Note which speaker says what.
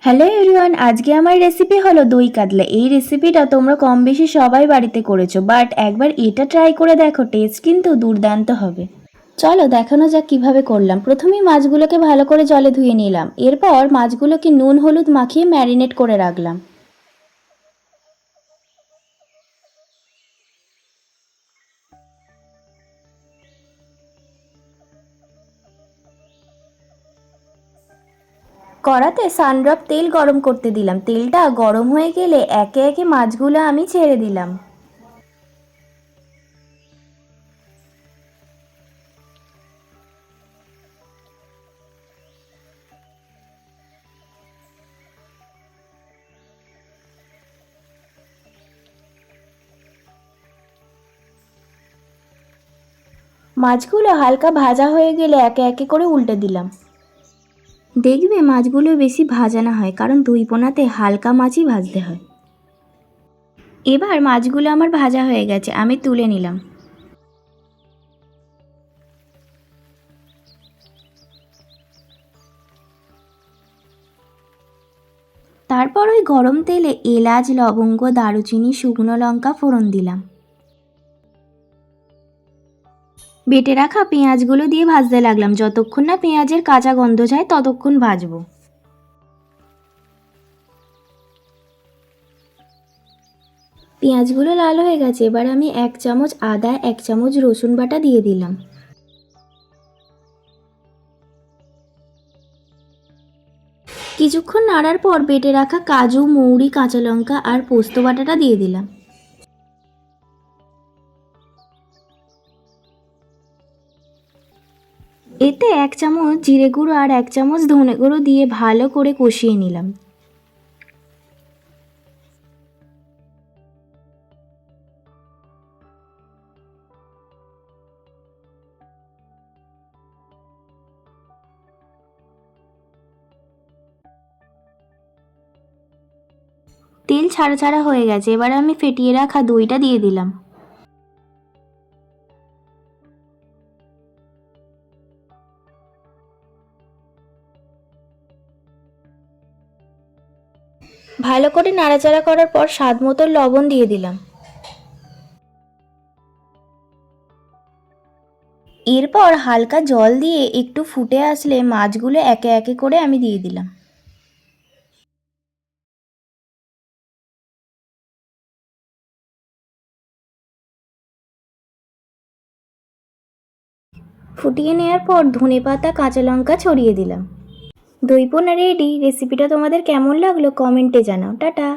Speaker 1: Hello everyone, আজকে আমার recipe হলো দই কাতলা। এই রেসিপিটা তোমরা কম বেশি সবাই বাড়িতে করেছো, বাট একবার এটা ট্রাই করে দেখো, টেস্ট কিন্তু দুর্দান্ত হবে। চলো দেখানো যাক কিভাবে করলাম। প্রথমেই মাছগুলোকে ভালো করে জলে ধুয়ে নিলাম। এরপর মাছগুলোকে নুন হলুদ মাখিয়ে ম্যারিনেট করে রাখলাম। কড়াতে সানড্রপ তেল গরম করতে দিলাম। তেলটা গরম হয়ে গেলে একে একে মাছগুলো আমি ছেড়ে দিলাম। মাছগুলো হালকা ভাজা হয়ে গেলে একে একে করে উল্টে দিলাম। দেখবে মাছগুলো বেশি ভাজা না হয়, কারণ দই পোনাতে হালকা মাছই ভাজতে হয়। এবার মাছগুলো আমার ভাজা হয়ে গেছে, আমি তুলে নিলাম। তারপর ওই গরম তেলে এলাচ লবঙ্গ দারুচিনি শুকনো লঙ্কা ফোড়ন দিলাম। বেটে রাখা পেঁয়াজগুলো দিয়ে ভাজতে লাগলাম। যতক্ষণ না পেঁয়াজের কাঁচা গন্ধ যায় ততক্ষণ ভাজবো। পেঁয়াজগুলো লাল হয়ে গেছে, এবার আমি 1 চামচ আদা 1 চামচ রসুন বাটা দিয়ে দিলাম। কিছুক্ষণ নাড়ার পর বেটে রাখা কাজু মৌরি কাঁচা লঙ্কা আর পোস্ত বাটাটা দিয়ে দিলাম। এতে 1 চামচ জিরে গুঁড়ো আর 1 চামচ ধনে গুঁড়ো দিয়ে ভালো করে কষিয়ে নিলাম। তেল ছাড়া ছাড়া হয়ে গেছে, এবার আমি ফেটিয়ে রাখা দইটা দিয়ে দিলাম। ভালো করে নাড়াচাড়া করার পর স্বাদ মতো লবণ দিয়ে দিলাম। এরপর হালকা জল দিয়ে একটু ফুটে আসলে মাছগুলো একে একে করে আমি দিয়ে দিলাম। ফুটিয়ে নেওয়ার পর ধনেপাতা কাঁচা লঙ্কা ছড়িয়ে দিলাম। দই পোনা রেডি। রেসিপিটা তোমাদের কেমন লাগলো কমেন্টে জানাও। টাটা।